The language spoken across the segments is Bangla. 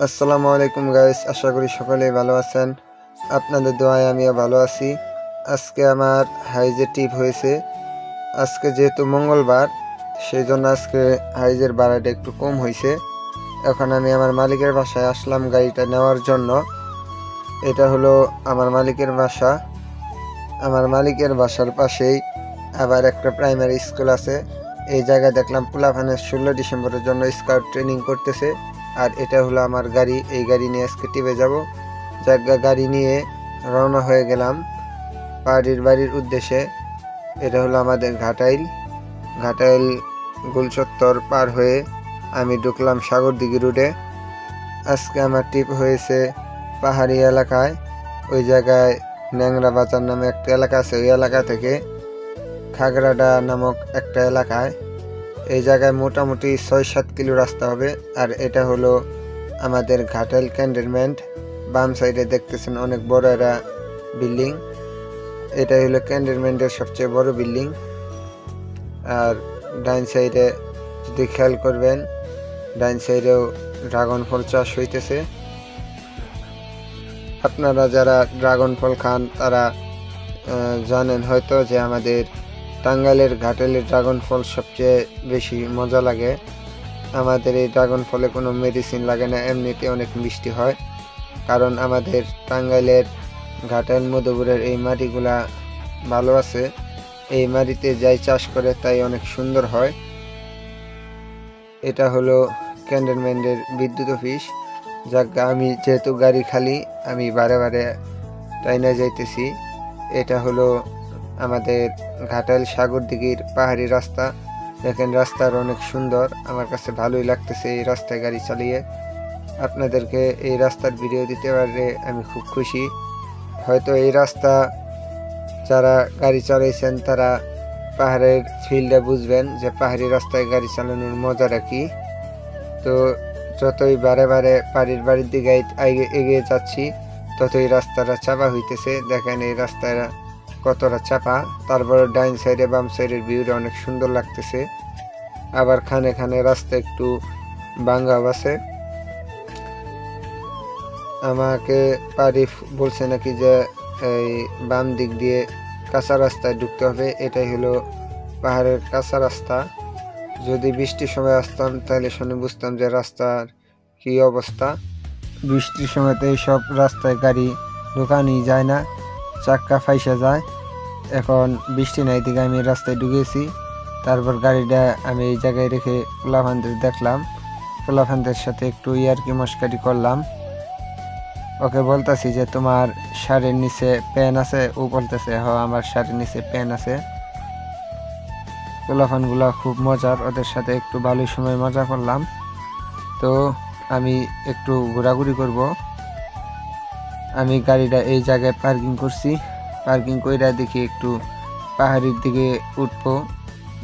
আসসালামু আলাইকুম গাইস, আশা করি সকলেই ভালো আছেন। আপনাদের দোয়ায় আমিও ভালো আছি। আজকে আমার হাইজে টিপ হয়েছে। আজকে যেহেতু মঙ্গলবার, সেই জন্য আজকে হাইজের ভাড়াটা একটু কম হয়েছে। এখন আমি আমার মালিকের বাসায় আসলাম গাড়িটা নেওয়ার জন্য। এটা হলো আমার মালিকের বাসা। আমার মালিকের বাসার পাশেই আবার একটা প্রাইমারি স্কুল আছে। এই জায়গায় দেখলাম পোলাপানের 16 ডিসেম্বরের জন্য স্কাউট ট্রেনিং করতেছে। আর এটা হলো আমার গাড়ি। এই গাড়ি নিয়ে আজকে টিপে যাব। জায়গা গাড়ি নিয়ে রওনা হয়ে গেলাম বাড়ির উদ্দেশ্যে। এটা হলো আমাদের ঘাটাইল গোলচত্বর পার হয়ে আমি ঢুকলাম সাগরদিঘি রোডে। আজকে আমার টিপ হয়েছে পাহাড়ি এলাকায়। ওই জায়গায় ন্যাংরা বাজার নামে একটা এলাকা আছে, ওই এলাকা থেকে খাগড়াডা নামক একটা এলাকায়। এই জায়গায় মোটামুটি 6-7 কিলো রাস্তা হবে। আর এটা হলো আমাদের ঘাটাইল ক্যান্টনমেন্ট। বাম সাইডে দেখতেছেন অনেক বড় একটা বিল্ডিং। এটাই হলো ক্যান্টনমেন্টের সবচেয়ে বড় বিল্ডিং। আর ডাইন সাইডে যদি খেয়াল করবেন, ডাইন সাইডেও ড্রাগন ফল চাষ হইতেছে। আপনারা যারা ড্রাগন ফল খান তারা জানেন হয়তো যে আমাদের টাঙ্গাইলের ঘাটাইলের ড্রাগন ফল সবচেয়ে বেশি মজা লাগে। আমাদের এই ড্রাগন ফলে কোনো মেডিসিন লাগে না, এমনিতে অনেক মিষ্টি হয়। কারণ আমাদের টাঙ্গাইলের ঘাটাইল মধুপুরের এই মাটিগুলা ভালো আছে। এই মাটিতে যাই চাষ করে তাই অনেক সুন্দর হয়। এটা হলো ক্যান্টনমেন্টের বিদ্যুৎ অফিস। যাক, আমি যেহেতু গাড়ি খালি, আমি বারে বারে টাইনা যাইতেছি। এটা হলো আমাদের ঘাটাইল সাগরদিঘির পাহাড়ি রাস্তা। দেখেন রাস্তার অনেক সুন্দর, আমার কাছে ভালোই লাগতেছে এই রাস্তায় গাড়ি চালিয়ে। আপনাদেরকে এই রাস্তার ভিডিও দিতে পারলে আমি খুব খুশি। হয়তো এই রাস্তা যারা গাড়ি চালাইছেন তারা পাহাড়ের ফিল্ডে বুঝবেন যে পাহাড়ি রাস্তায় গাড়ি চালানোর মজাটা কি। তো যতই বারে বাড়ির দিকে এগিয়ে যাচ্ছি, ততই রাস্তাটা চাপা হইতেছে। দেখেন এই রাস্তাটা কতটা চাপা। তারপর ডাইন সাইডে বাম সাইডের ভিউটা অনেক সুন্দর লাগতেছে। আবার খানে রাস্তা একটু ভাঙ্গাও আছে। আমাকে বলছে নাকি যে এই বাম দিক দিয়ে কাঁচা রাস্তায় ঢুকতে হবে। এটাই হলো পাহাড়ের কাঁচা রাস্তা। যদি বৃষ্টির সময় আসতাম তাহলে শুনে বুঝতাম যে রাস্তার কি অবস্থা। বৃষ্টির সময়তে এইসব রাস্তায় গাড়ি ঢোকানি যায় না, চাক্কা ফাইসা যায়। এখন বৃষ্টি নাই দিকে আমি রাস্তায় ঢুকেছি। তারপর গাড়িটা আমি এই জায়গায় রেখে পোলাপানদের দেখলাম। পোলাপানদের সাথে একটু ইয়ার্কি মস্কারি করলাম। ওকে বলতেছি যে তোমার শাড়ির নিচে প্যান আছে? ও বলতেছে হ, আমার শাড়ির নিচে প্যান আছে। পোলাপানগুলো খুব মজার, ওদের সাথে একটু ভালোই সময় মজা করলাম। তো আমি একটু ঘোরাঘুরি করব। আমি গাড়িটা এই জায়গায় পার্কিং করছি। পার্কিং কইরা দেখি একটু পাহাড়ের দিকে উঠবো।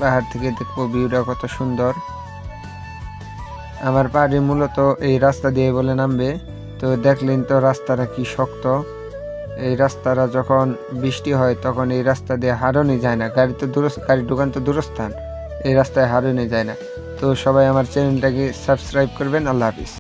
পাহাড় থেকে দেখবো ভিউটা কত সুন্দর। আমার পাহাড়ি মূলত এই রাস্তা দিয়ে বলে নামবে। তো দেখলেন তো রাস্তাটা কি শক্ত। এই রাস্তাটা যখন বৃষ্টি হয় তখন এই রাস্তা দিয়ে হারানো যায় না। গাড়ি ঢোকান তো দূরস্থান, এই রাস্তায় হারানো যায় না। তো সবাই আমার চ্যানেলটাকে সাবস্ক্রাইব করবেন। আল্লাহ হাফিজ।